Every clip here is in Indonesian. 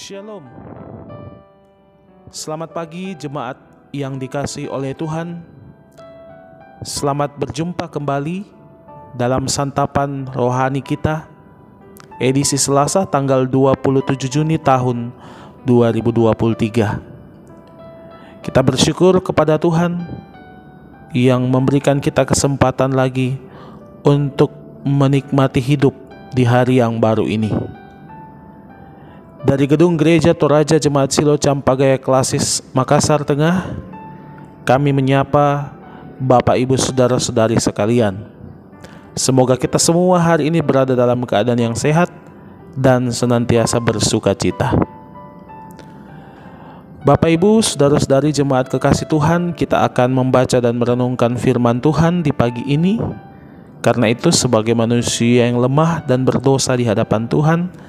Shalom. Selamat pagi jemaat yang dikasihi oleh Tuhan. Selamat berjumpa kembali dalam santapan rohani kita, edisi Selasa tanggal 27 Juni tahun 2023. Kita bersyukur kepada Tuhan yang memberikan kita kesempatan lagi untuk menikmati hidup di hari yang baru ini. Dari Gedung Gereja Toraja Jemaat Silo Campagaya Klasis Makassar Tengah, kami menyapa Bapak Ibu Saudara-saudari sekalian. Semoga kita semua hari ini berada dalam keadaan yang sehat dan senantiasa bersuka cita. Bapak Ibu Saudara-saudari jemaat kekasih Tuhan, kita akan membaca dan merenungkan firman Tuhan di pagi ini. Karena itu sebagai manusia yang lemah dan berdosa di hadapan Tuhan,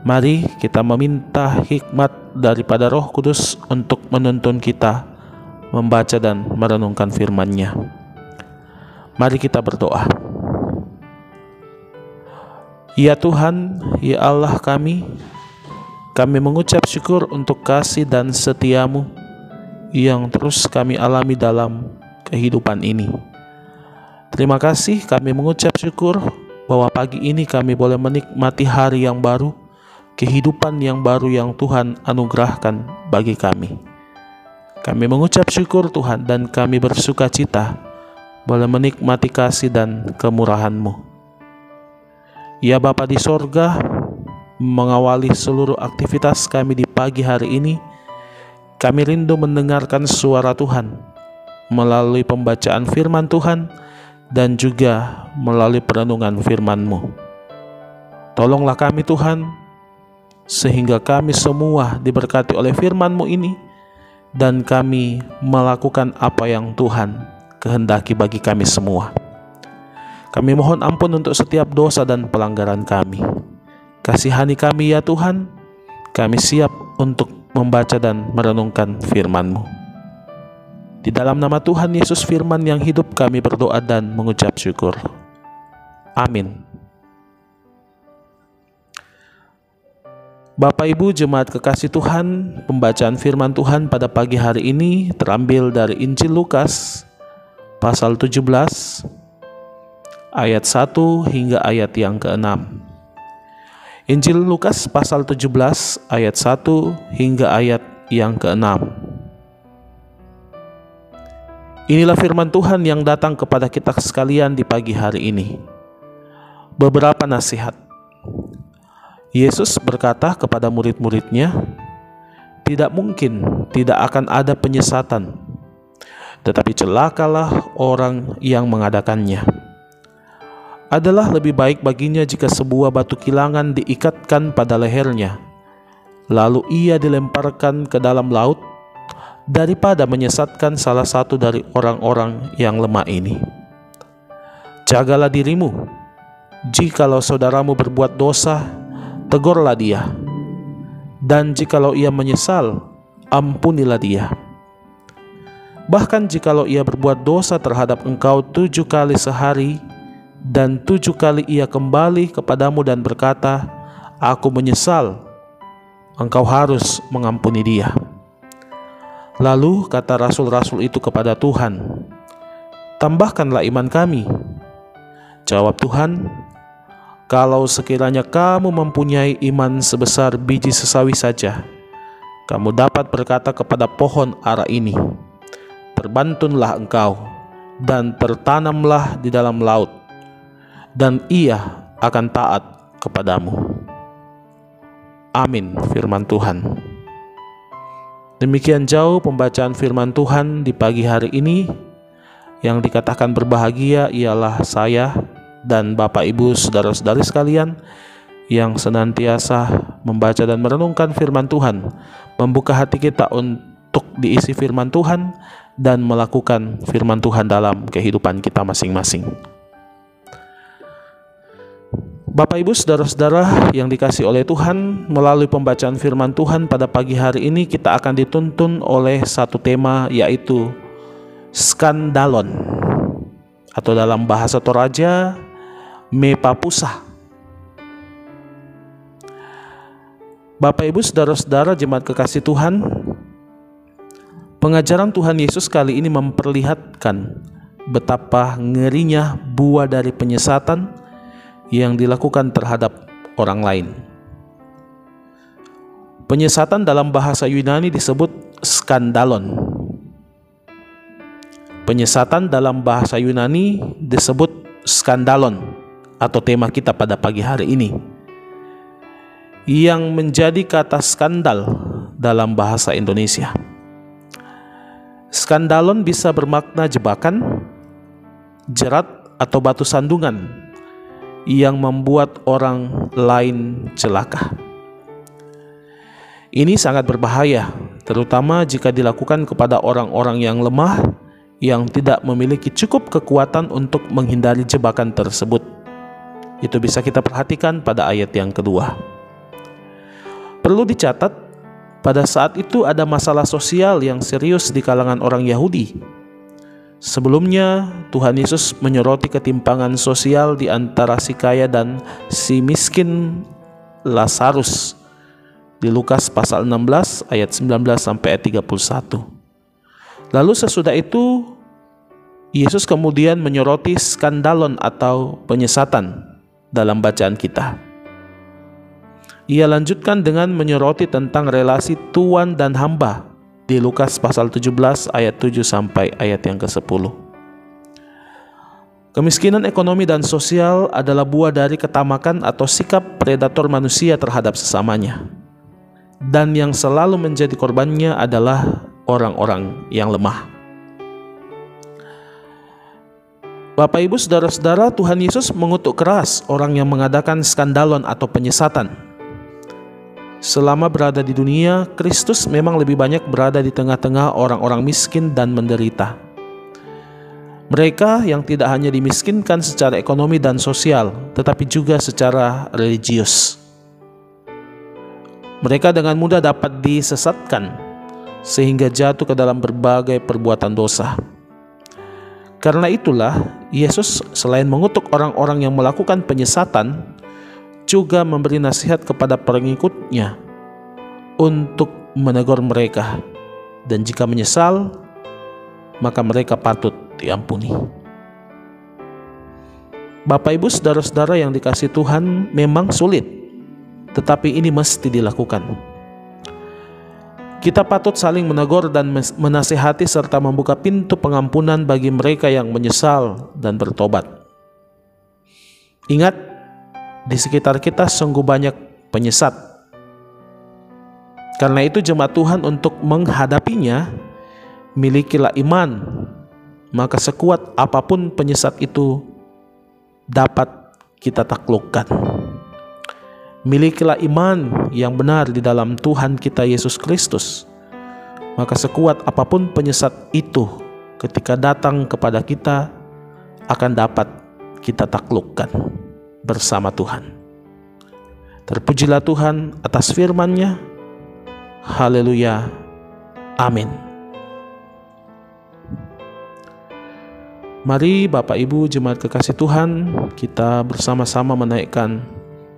mari kita meminta hikmat daripada Roh Kudus untuk menuntun kita membaca dan merenungkan firman-Nya. Mari kita berdoa. Ya Tuhan, ya Allah kami mengucap syukur untuk kasih dan setia-Mu yang terus kami alami dalam kehidupan ini. Terima kasih, kami mengucap syukur bahwa pagi ini kami boleh menikmati hari yang baru, kehidupan yang baru yang Tuhan anugerahkan bagi kami. Kami mengucap syukur Tuhan dan kami bersuka cita boleh menikmati kasih dan kemurahan-Mu. Ya Bapa di sorga, mengawali seluruh aktivitas kami di pagi hari ini, kami rindu mendengarkan suara Tuhan melalui pembacaan firman Tuhan dan juga melalui perenungan firman-Mu. Tolonglah kami Tuhan, sehingga kami semua diberkati oleh firman-Mu ini dan kami melakukan apa yang Tuhan kehendaki bagi kami semua. Kami mohon ampun untuk setiap dosa dan pelanggaran kami. Kasihani kami ya Tuhan, kami siap untuk membaca dan merenungkan firman-Mu. Di dalam nama Tuhan Yesus firman yang hidup kami berdoa dan mengucap syukur. Amin. Bapak Ibu jemaat kekasih Tuhan, pembacaan firman Tuhan pada pagi hari ini terambil dari Injil Lukas pasal 17 ayat 1 hingga ayat yang ke-6. Injil Lukas pasal 17 ayat 1 hingga ayat yang ke-6. Inilah firman Tuhan yang datang kepada kita sekalian di pagi hari ini. Beberapa nasihat. Yesus berkata kepada murid-murid-Nya, "Tidak mungkin tidak akan ada penyesatan, tetapi celakalah orang yang mengadakannya. Adalah lebih baik baginya jika sebuah batu kilangan diikatkan pada lehernya, lalu ia dilemparkan ke dalam laut, daripada menyesatkan salah satu dari orang-orang yang lemah ini. Jagalah dirimu, jikalau saudaramu berbuat dosa, tegurlah dia, dan jikalau ia menyesal, ampunilah dia. Bahkan jikalau ia berbuat dosa terhadap engkau 7 kali sehari, dan 7 kali ia kembali kepadamu dan berkata, 'Aku menyesal,' engkau harus mengampuni dia." Lalu kata rasul-rasul itu kepada Tuhan, "Tambahkanlah iman kami." Jawab Tuhan, "Kalau sekiranya kamu mempunyai iman sebesar biji sesawi saja, kamu dapat berkata kepada pohon ara ini, 'Berbantunlah engkau dan tertanamlah di dalam laut,' dan ia akan taat kepadamu." Amin, firman Tuhan. Demikian jauh pembacaan firman Tuhan di pagi hari ini. Yang dikatakan berbahagia ialah saya dan Bapak Ibu Saudara-saudari sekalian yang senantiasa membaca dan merenungkan firman Tuhan, membuka hati kita untuk diisi firman Tuhan dan melakukan firman Tuhan dalam kehidupan kita masing-masing. Bapak Ibu Saudara-saudara yang dikasihi oleh Tuhan, melalui pembacaan firman Tuhan pada pagi hari ini kita akan dituntun oleh satu tema, yaitu skandalon, atau dalam bahasa Toraja Mepapusah. Bapak Ibu saudara-saudara jemaat kekasih Tuhan, pengajaran Tuhan Yesus kali ini memperlihatkan betapa ngerinya buah dari penyesatan yang dilakukan terhadap orang lain. Penyesatan dalam bahasa Yunani disebut skandalon. Penyesatan dalam bahasa Yunani disebut skandalon, atau tema kita pada pagi hari ini, yang menjadi kata skandal dalam bahasa Indonesia. Skandalon bisa bermakna jebakan, jerat, atau batu sandungan yang membuat orang lain celaka. Ini sangat berbahaya, terutama jika dilakukan kepada orang-orang yang lemah, yang tidak memiliki cukup kekuatan untuk menghindari jebakan tersebut. Itu bisa kita perhatikan pada ayat yang kedua. Perlu dicatat, pada saat itu ada masalah sosial yang serius di kalangan orang Yahudi. Sebelumnya, Tuhan Yesus menyoroti ketimpangan sosial di antara si kaya dan si miskin Lazarus di Lukas pasal 16 ayat 19 sampai ayat 31. Lalu sesudah itu Yesus kemudian menyoroti skandalon atau penyesatan dalam bacaan kita. Ia lanjutkan dengan menyoroti tentang relasi tuan dan hamba di Lukas pasal 17 ayat 7 sampai ayat yang ke-10. Kemiskinan ekonomi dan sosial adalah buah dari ketamakan atau sikap predator manusia terhadap sesamanya. Dan yang selalu menjadi korbannya adalah orang-orang yang lemah. Bapak Ibu saudara-saudara, Tuhan Yesus mengutuk keras orang yang mengadakan skandalon atau penyesatan. Selama berada di dunia, Kristus memang lebih banyak berada di tengah-tengah orang-orang miskin dan menderita. Mereka yang tidak hanya dimiskinkan secara ekonomi dan sosial, tetapi juga secara religius. Mereka dengan mudah dapat disesatkan sehingga jatuh ke dalam berbagai perbuatan dosa. Karena itulah Yesus selain mengutuk orang-orang yang melakukan penyesatan, juga memberi nasihat kepada pengikutnya untuk menegur mereka, dan jika menyesal maka mereka patut diampuni. Bapak Ibu saudara-saudara yang dikasihi Tuhan, memang sulit, tetapi ini mesti dilakukan. Kita patut saling menegur dan menasihati serta membuka pintu pengampunan bagi mereka yang menyesal dan bertobat. Ingat, di sekitar kita sungguh banyak penyesat. Karena itu jemaat Tuhan, untuk menghadapinya, milikilah iman, maka sekuat apapun penyesat itu dapat kita taklukkan. Milikilah iman yang benar di dalam Tuhan kita Yesus Kristus, maka sekuat apapun penyesat itu ketika datang kepada kita akan dapat kita taklukkan bersama Tuhan. Terpujilah Tuhan atas firman-Nya. Haleluya. Amin. Mari Bapak Ibu jemaat kekasih Tuhan, kita bersama-sama menaikkan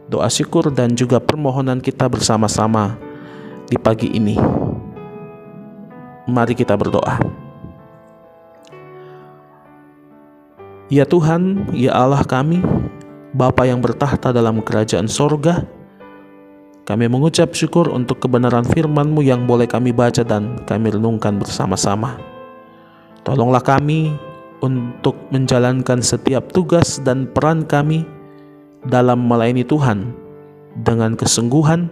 doa syukur dan juga permohonan kita bersama-sama di pagi ini. Mari kita berdoa. Ya Tuhan, ya Allah kami, Bapa yang bertahta dalam kerajaan sorga, kami mengucap syukur untuk kebenaran firman-Mu yang boleh kami baca dan kami renungkan bersama-sama. Tolonglah kami untuk menjalankan setiap tugas dan peran kami dalam melayani Tuhan dengan kesungguhan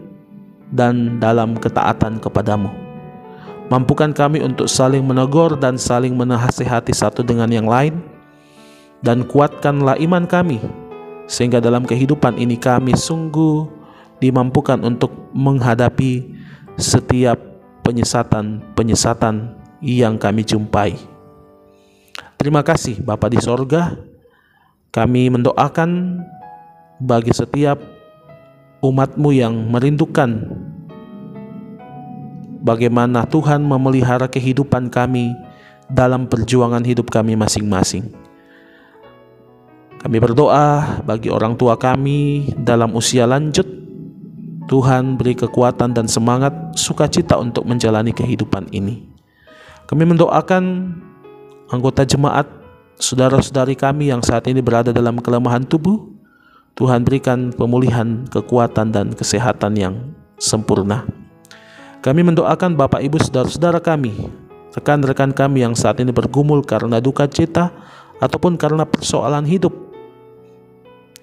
dan dalam ketaatan kepadamu. Mampukan kami untuk saling menegur dan saling menasihati satu dengan yang lain, dan kuatkanlah iman kami sehingga dalam kehidupan ini kami sungguh dimampukan untuk menghadapi setiap penyesatan-penyesatan yang kami jumpai. Terima kasih Bapa di sorga. Kami mendoakan bagi setiap umat-Mu yang merindukan bagaimana Tuhan memelihara kehidupan kami dalam perjuangan hidup kami masing-masing. Kami berdoa bagi orang tua kami dalam usia lanjut, Tuhan beri kekuatan dan semangat sukacita untuk menjalani kehidupan ini. Kami mendoakan anggota jemaat, saudara-saudari kami yang saat ini berada dalam kelemahan tubuh. Tuhan berikan pemulihan, kekuatan dan kesehatan yang sempurna. Kami mendoakan Bapak Ibu saudara-saudara kami, rekan-rekan kami yang saat ini bergumul karena duka cita ataupun karena persoalan hidup.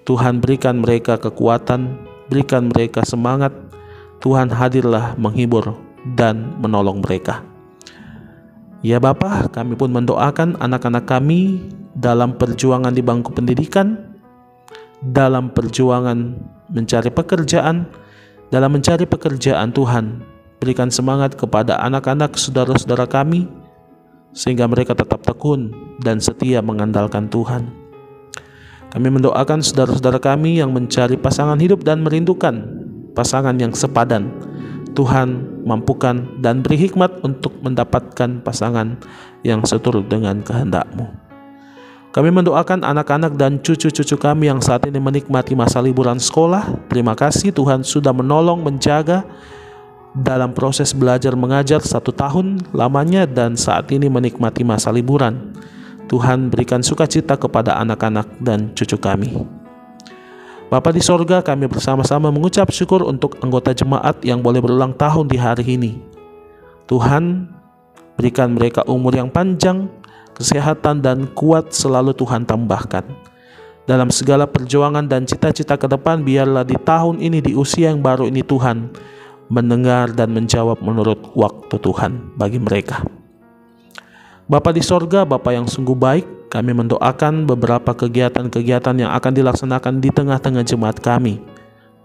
Tuhan berikan mereka kekuatan, berikan mereka semangat. Tuhan hadirlah menghibur dan menolong mereka. Ya Bapa, kami pun mendoakan anak-anak kami dalam perjuangan di bangku pendidikan, dalam perjuangan mencari pekerjaan. Dalam mencari pekerjaan, Tuhan berikan semangat kepada anak-anak saudara-saudara kami, sehingga mereka tetap tekun dan setia mengandalkan Tuhan. Kami mendoakan saudara-saudara kami yang mencari pasangan hidup dan merindukan pasangan yang sepadan. Tuhan mampukan dan beri hikmat untuk mendapatkan pasangan yang seturut dengan kehendak-Mu. Kami mendoakan anak-anak dan cucu-cucu kami yang saat ini menikmati masa liburan sekolah. Terima kasih Tuhan sudah menolong, menjaga dalam proses belajar mengajar 1 tahun lamanya dan saat ini menikmati masa liburan. Tuhan berikan sukacita kepada anak-anak dan cucu kami. Bapa di sorga, kami bersama-sama mengucap syukur untuk anggota jemaat yang boleh berulang tahun di hari ini. Tuhan berikan mereka umur yang panjang, kesehatan dan kuat selalu Tuhan tambahkan. Dalam segala perjuangan dan cita-cita ke depan, biarlah di tahun ini, di usia yang baru ini, Tuhan mendengar dan menjawab menurut waktu Tuhan bagi mereka. Bapa di sorga, Bapa yang sungguh baik, kami mendoakan beberapa kegiatan-kegiatan yang akan dilaksanakan di tengah-tengah jemaat kami,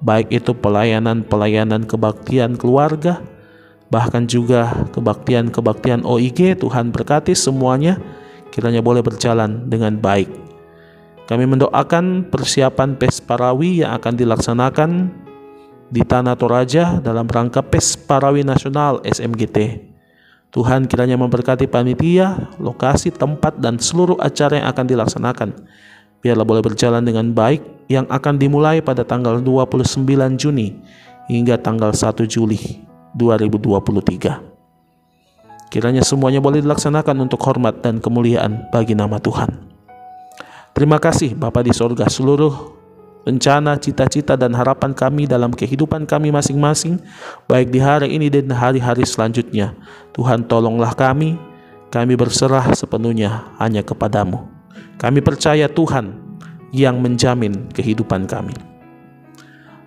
baik itu pelayanan-pelayanan kebaktian keluarga, bahkan juga kebaktian-kebaktian OIG. Tuhan berkati semuanya, kiranya boleh berjalan dengan baik. Kami mendoakan persiapan PES Parawi yang akan dilaksanakan di Tanah Toraja dalam rangka PES Parawi Nasional SMGT. Tuhan kiranya memberkati panitia, lokasi, tempat, dan seluruh acara yang akan dilaksanakan. Biarlah boleh berjalan dengan baik, yang akan dimulai pada tanggal 29 Juni hingga tanggal 1 Juli 2023. Kiranya semuanya boleh dilaksanakan untuk hormat dan kemuliaan bagi nama Tuhan. Terima kasih Bapa di sorga, seluruh rencana, cita-cita dan harapan kami dalam kehidupan kami masing-masing, baik di hari ini dan hari-hari selanjutnya. Tuhan tolonglah kami berserah sepenuhnya hanya kepadamu. Kami percaya Tuhan yang menjamin kehidupan kami.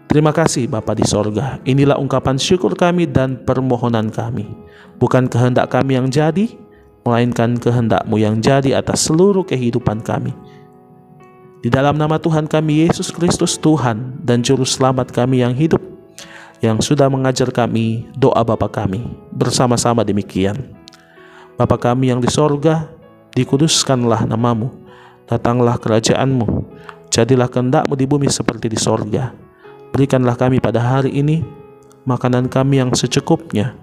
Terima kasih Bapa di sorga, inilah ungkapan syukur kami dan permohonan kami. Bukan kehendak kami yang jadi, melainkan kehendak-Mu yang jadi atas seluruh kehidupan kami. Di dalam nama Tuhan kami Yesus Kristus, Tuhan dan Juru Selamat kami yang hidup, yang sudah mengajar kami doa Bapa kami, bersama-sama demikian. Bapa kami yang di sorga, dikuduskanlah nama-Mu, datanglah kerajaan-Mu, jadilah kehendak-Mu di bumi seperti di sorga. Berikanlah kami pada hari ini makanan kami yang secukupnya,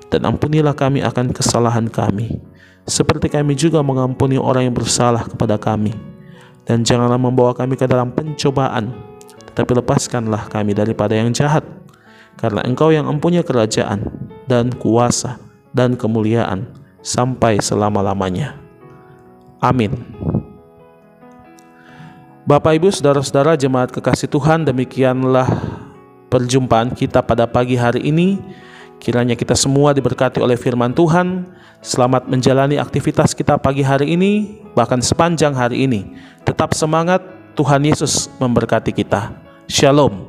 dan ampunilah kami akan kesalahan kami, seperti kami juga mengampuni orang yang bersalah kepada kami. Dan janganlah membawa kami ke dalam pencobaan, tetapi lepaskanlah kami daripada yang jahat. Karena Engkau yang mempunyai kerajaan dan kuasa dan kemuliaan sampai selama-lamanya. Amin. Bapak Ibu saudara-saudara jemaat kekasih Tuhan, demikianlah perjumpaan kita pada pagi hari ini. Kiranya kita semua diberkati oleh firman Tuhan. Selamat menjalani aktivitas kita pagi hari ini, bahkan sepanjang hari ini. Tetap semangat, Tuhan Yesus memberkati kita. Shalom.